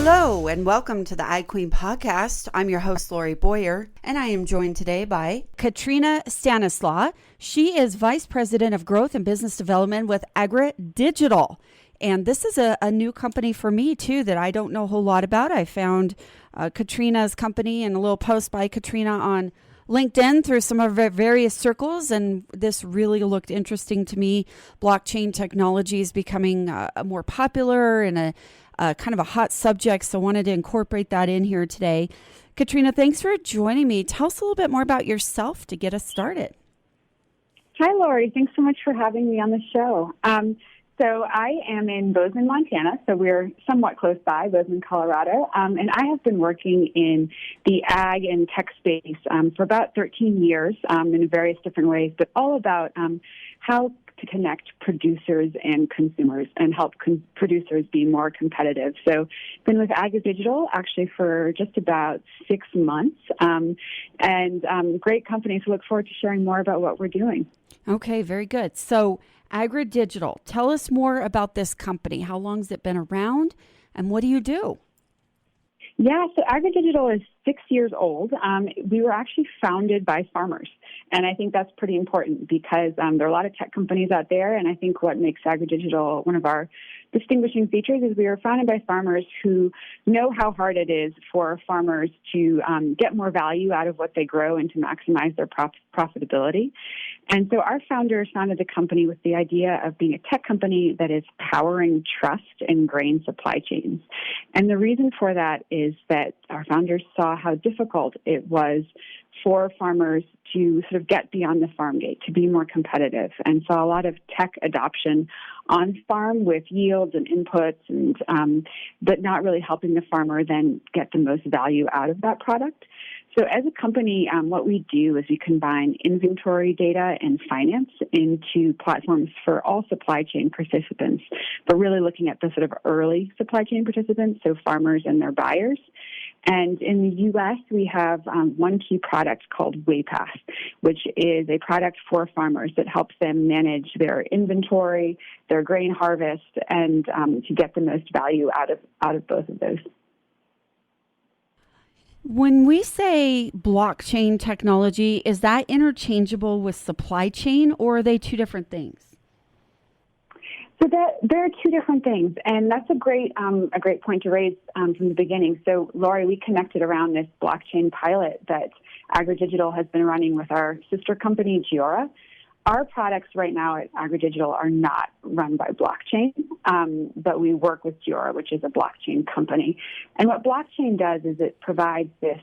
Hello and welcome to the Ag Queen podcast. I'm your host, Lori Boyer, and I am joined today by Katrina Stanislaw. She is Vice President of Growth and Business Development with AgriDigital. And this is a new company for me, too, that I don't know a whole lot about. I found Katrina's company and a little post by Katrina on LinkedIn through some of our various circles, and this really looked interesting to me. Blockchain technology is becoming more popular and a kind of a hot subject, so I wanted to incorporate that in here today. Katrina, thanks for joining me. Tell us a little bit more about yourself to get us started. Hi, Lori. Thanks so much for having me on the show. So I am in Bozeman, Montana, so we're somewhat close by, Bozeman, Colorado, and I have been working in the ag and tech space for about 13 years in various different ways, but all about how to connect producers and consumers and help producers be more competitive. So been with AgriDigital actually for just about 6 months, and great company, so look forward to sharing more about what we're doing. Okay, very good. So AgriDigital, tell us more about this company. How long has it been around, and what do you do? Yeah, so AgriDigital is 6 years old. We were actually founded by farmers, and I think that's pretty important because there are a lot of tech companies out there, and I think what makes AgriDigital one of our distinguishing features is we were founded by farmers who know how hard it is for farmers to get more value out of what they grow and to maximize their profitability. And so our founders founded the company with the idea of being a tech company that is powering trust in grain supply chains. And the reason for that is that our founders saw how difficult it was for farmers to sort of get beyond the farm gate, to be more competitive, and saw a lot of tech adoption on farm with yields and inputs, and but not really helping the farmer then get the most value out of that product. So as a company, what we do is we combine inventory data and finance into platforms for all supply chain participants, but really looking at the sort of early supply chain participants, so farmers and their buyers. And in the U.S., we have one key product called WayPath, which is a product for farmers that helps them manage their inventory, their grain harvest, and to get the most value out of both of those. When we say blockchain technology, is that interchangeable with supply chain, or are they two different things? So there are two different things, and that's a great point to raise from the beginning. So, Lori, we connected around this blockchain pilot that AgriDigital has been running with our sister company, Giora. Our products right now at AgriDigital are not run by blockchain, but we work with Giora, which is a blockchain company. And what blockchain does is it provides this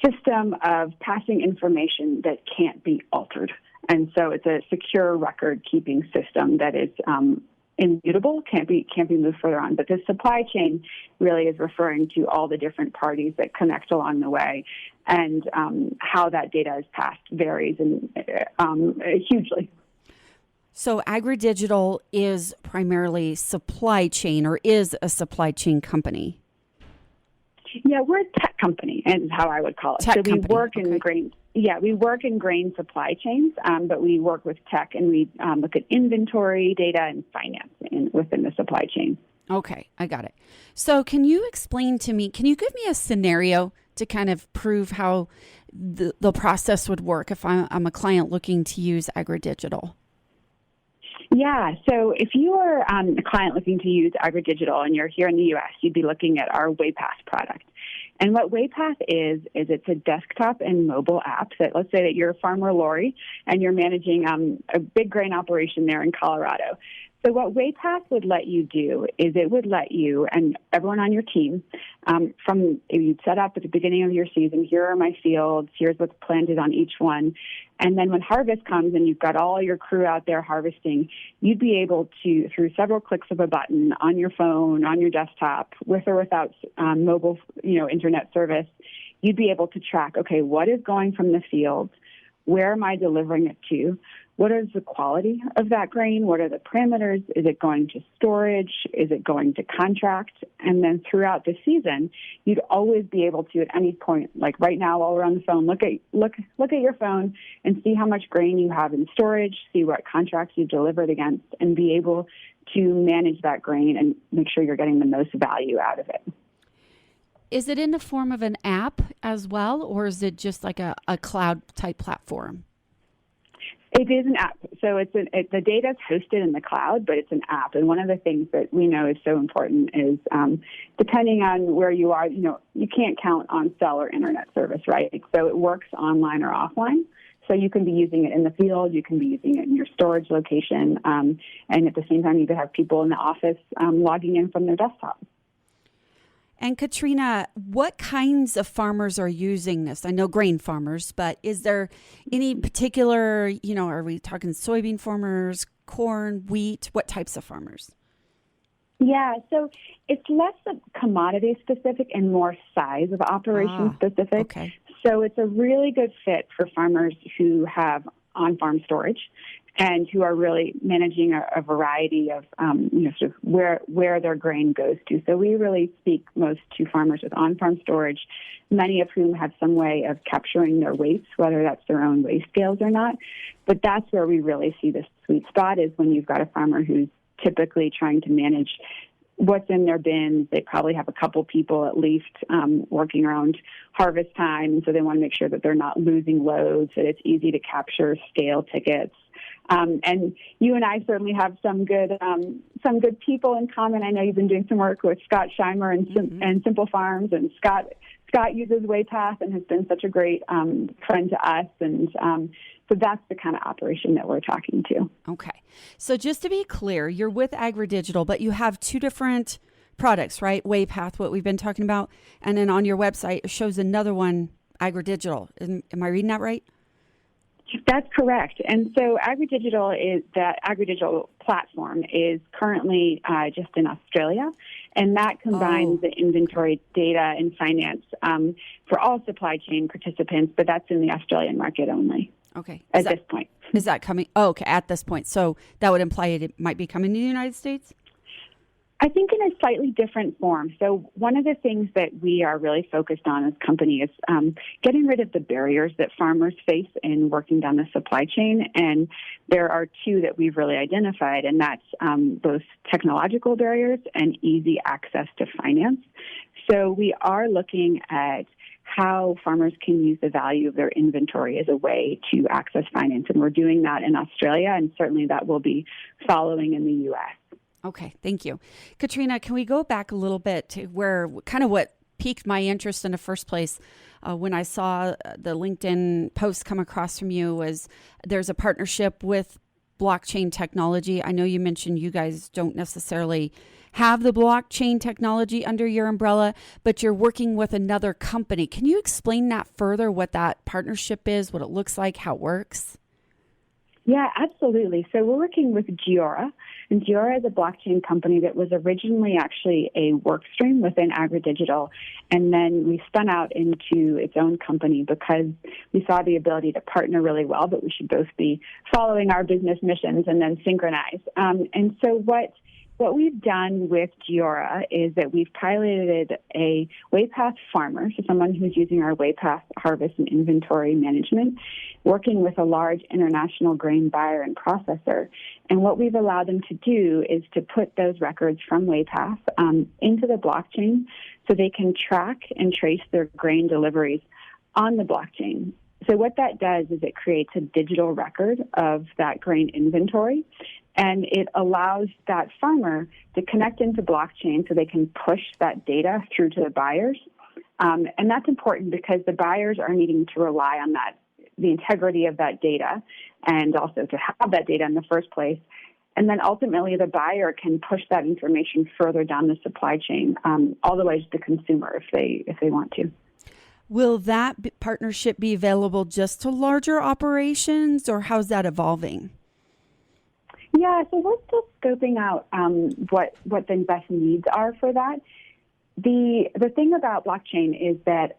system of passing information that can't be altered. And so it's a secure record-keeping system that is immutable, can't be moved further on. But the supply chain really is referring to all the different parties that connect along the way, and how that data is passed varies hugely. So AgriDigital is primarily supply chain, or is a supply chain company? Yeah, we're a tech company, is how I would call it. Tech so we company. work in grain. Yeah, we work in grain supply chains, but we work with tech, and we look at inventory data and finance within the supply chain. Okay, I got it. So can you explain to me, can you give me a scenario to kind of prove how the process would work if I'm a client looking to use AgriDigital? Yeah, so if you are a client looking to use AgriDigital and you're here in the U.S., you'd be looking at our WayPath product. And what WayPath is it's a desktop and mobile app that, let's say that you're a farmer, Lori, and you're managing a big grain operation there in Colorado. So what WayPath would let you do is it would let you and everyone on your team, you'd set up at the beginning of your season, here are my fields, here's what's planted on each one. And then when harvest comes and you've got all your crew out there harvesting, you'd be able to, through several clicks of a button on your phone, on your desktop, with or without mobile internet service, you'd be able to track, okay, what is going from the field, where am I delivering it to? What is the quality of that grain? What are the parameters? Is it going to storage? Is it going to contract? And then throughout the season, you'd always be able to, at any point, like right now while we're on the phone, look at your phone and see how much grain you have in storage, see what contracts you've delivered against, and be able to manage that grain and make sure you're getting the most value out of it. Is it in the form of an app as well, or is it just like a cloud type platform? It is an app. So the data is hosted in the cloud, but it's an app. And one of the things that we know is so important is depending on where you are, you can't count on cell or internet service, right? So it works online or offline. So you can be using it in the field, you can be using it in your storage location, and at the same time you could have people in the office logging in from their desktop. And Katrina, what kinds of farmers are using this? I know grain farmers, but is there any particular, are we talking soybean farmers, corn, wheat? What types of farmers? Yeah, so it's less commodity specific and more size of operation specific. Okay. So it's a really good fit for farmers who have on-farm storage and who are really managing a variety of, sort of where their grain goes to. So we really speak most to farmers with on-farm storage, many of whom have some way of capturing their waste, whether that's their own waste scales or not. But that's where we really see the sweet spot is when you've got a farmer who's typically trying to manage what's in their bins. They probably have a couple people at least working around harvest time, and so they want to make sure that they're not losing loads, that it's easy to capture stale tickets. And you and I certainly have some good people in common. I know you've been doing some work with Scott Scheimer and Simple Farms, and Scott uses WayPath and has been such a great friend to us. And so that's the kind of operation that we're talking to. Okay. So just to be clear, you're with AgriDigital, but you have two different products, right? WayPath, what we've been talking about. And then on your website, it shows another one, AgriDigital. Am I reading that right? That's correct. And so AgriDigital platform is currently just in Australia, and that combines the inventory data and finance for all supply chain participants, but that's in the Australian market only. Okay. At this point. Is that coming? Oh, okay. At this point. So that would imply it might be coming to the United States? I think in a slightly different form. So one of the things that we are really focused on as a company is getting rid of the barriers that farmers face in working down the supply chain. And there are two that we've really identified, and that's both technological barriers and easy access to finance. So we are looking at how farmers can use the value of their inventory as a way to access finance. And we're doing that in Australia, and certainly that will be following in the U.S. Okay, thank you. Katrina, can we go back a little bit to where kind of what piqued my interest in the first place when I saw the LinkedIn post come across from you was there's a partnership with blockchain technology. I know you mentioned you guys don't necessarily have the blockchain technology under your umbrella, but you're working with another company. Can you explain that further, what that partnership is, what it looks like, how it works? Yeah, absolutely. So we're working with Giora, and Giora is a blockchain company that was originally actually a work stream within AgriDigital, and then we spun out into its own company because we saw the ability to partner really well, but we should both be following our business missions and then synchronize. And so what we've done with Giora is that we've piloted a WayPath farmer, so someone who's using our WayPath harvest and inventory management, working with a large international grain buyer and processor. And what we've allowed them to do is to put those records from WayPath into the blockchain so they can track and trace their grain deliveries on the blockchain. So what that does is it creates a digital record of that grain inventory, and it allows that farmer to connect into blockchain so they can push that data through to the buyers. And that's important because the buyers are needing to rely on the integrity of that data, and also to have that data in the first place. And then ultimately the buyer can push that information further down the supply chain, all the way to the consumer if they want to. Will that partnership be available just to larger operations, or how's that evolving? Yeah, so we're still scoping out what the best needs are for that. The thing about blockchain is that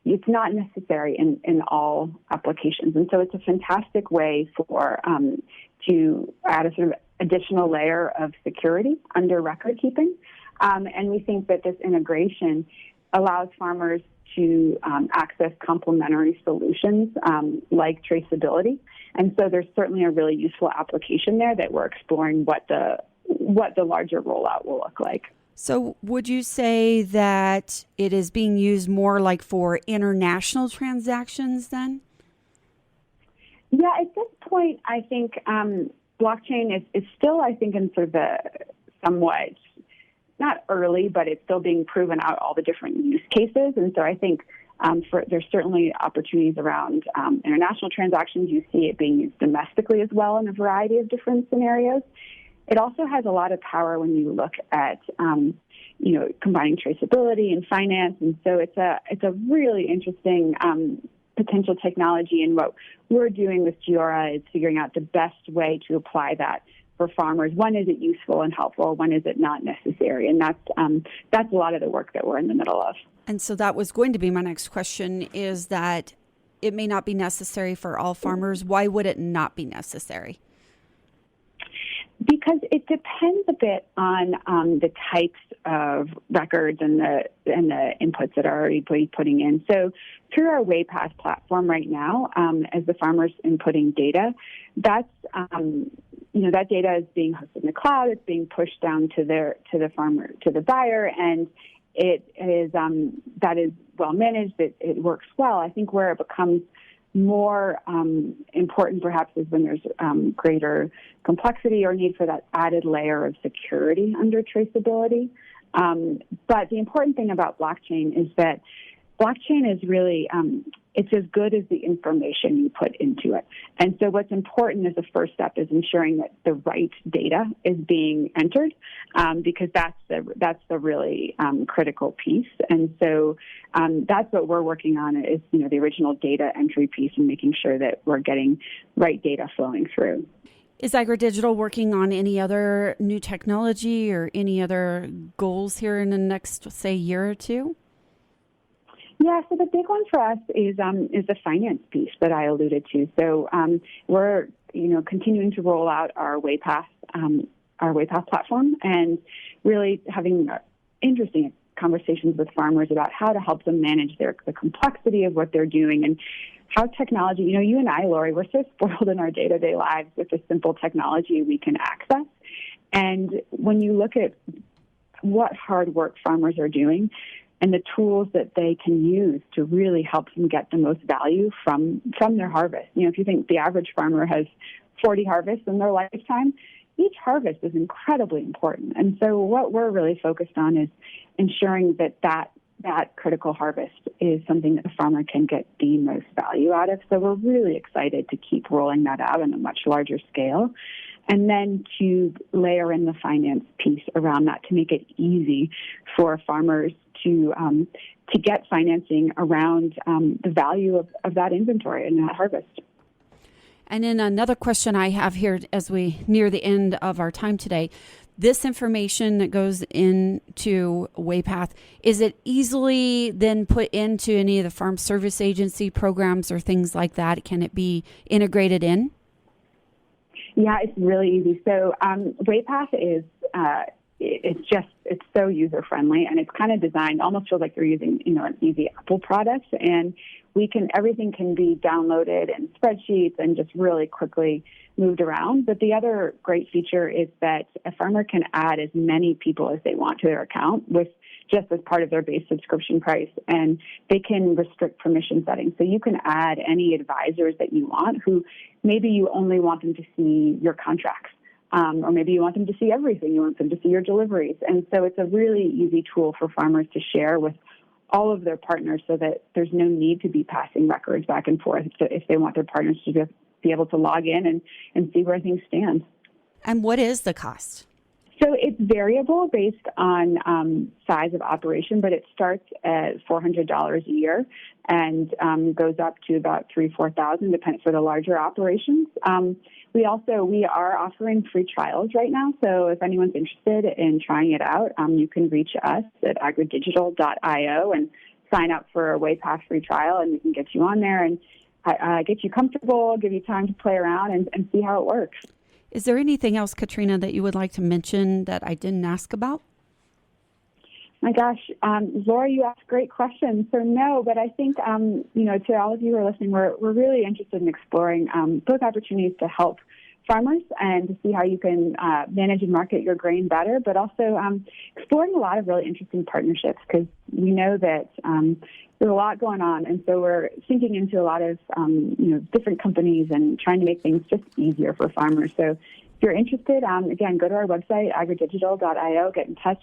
it's not necessary in all applications, and so it's a fantastic way for to add a sort of additional layer of security under record keeping. And we think that this integration allows farmers to access complementary solutions like traceability. And so there's certainly a really useful application there that we're exploring what the larger rollout will look like. So would you say that it is being used more like for international transactions then? Yeah, at this point, I think blockchain is still, I think, in sort of a somewhat, not early, but it's still being proven out all the different use cases. And so I think there's certainly opportunities around international transactions. You see it being used domestically as well in a variety of different scenarios. It also has a lot of power when you look at, combining traceability and finance. And so it's a really interesting potential technology. And what we're doing with Giora is figuring out the best way to apply that for farmers. When is it useful and helpful? When is it not necessary? And that's a lot of the work that we're in the middle of. And so that was going to be my next question, is that it may not be necessary for all farmers. Why would it not be necessary? Because it depends a bit on the types of records and the inputs that are already putting in. So through our WayPath platform right now, as the farmers inputting data, that data is being hosted in the cloud. It's being pushed down to the farmer, to the buyer, and it is that is well managed. It works well. I think where it becomes more important perhaps is when there's greater complexity or need for that added layer of security under traceability. But the important thing about blockchain is that blockchain is really, it's as good as the information you put into it. And so what's important as a first step is ensuring that the right data is being entered, because that's the really critical piece. And so that's what we're working on is, the original data entry piece and making sure that we're getting right data flowing through. Is AgriDigital working on any other new technology or any other goals here in the next, say, year or two? Yeah, so the big one for us is the finance piece that I alluded to. So we're continuing to roll out our WayPath platform and really having interesting conversations with farmers about how to help them manage the complexity of what they're doing and how technology. You and I, Lori, we're so spoiled in our day-to-day lives with the simple technology we can access. And when you look at what hard work farmers are doing, and the tools that they can use to really help them get the most value from their harvest. If you think the average farmer has 40 harvests in their lifetime, each harvest is incredibly important. And so what we're really focused on is ensuring that critical harvest is something that the farmer can get the most value out of. So we're really excited to keep rolling that out on a much larger scale. And then to layer in the finance piece around that to make it easy for farmers to get financing around the value of that inventory and that harvest. And then another question I have here as we near the end of our time today, this information that goes into WayPath, is it easily then put into any of the farm service agency programs or things like that? Can it be integrated in? Yeah, it's really easy. So WayPath is it's so user friendly, and it's kind of designed almost feels like you're using an easy Apple product, and everything can be downloaded in spreadsheets and just really quickly moved around. But the other great feature is that a farmer can add as many people as they want to their account with just as part of their base subscription price, and they can restrict permission settings. So you can add any advisors that you want who maybe you only want them to see your contracts, or maybe you want them to see everything. You want them to see your deliveries. And so it's a really easy tool for farmers to share with all of their partners so that there's no need to be passing records back and forth if they want their partners to just be able to log in and see where things stand. And what is the cost? So it's variable based on size of operation, but it starts at $400 a year and goes up to about $4,000, depending for the larger operations. We are offering free trials right now, so if anyone's interested in trying it out, you can reach us at AgriDigital.io and sign up for a way past free trial, and we can get you on there and get you comfortable, give you time to play around and see how it works. Is there anything else, Katrina, that you would like to mention that I didn't ask about? My gosh, Laura, you asked great questions. So no, but I think, to all of you who are listening, we're really interested in exploring both opportunities to help farmers and to see how you can manage and market your grain better, but also exploring a lot of really interesting partnerships, because we know that there's a lot going on, and so we're sinking into a lot of different companies and trying to make things just easier for farmers. So if you're interested, again, go to our website, agridigital.io, get in touch.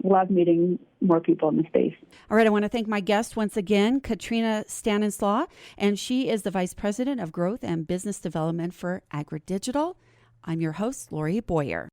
Love meeting more people in the space. All right, I want to thank my guest once again, Katrina Stanislaw, and she is the Vice President of Growth and Business Development for AgriDigital. I'm your host, Lori Boyer.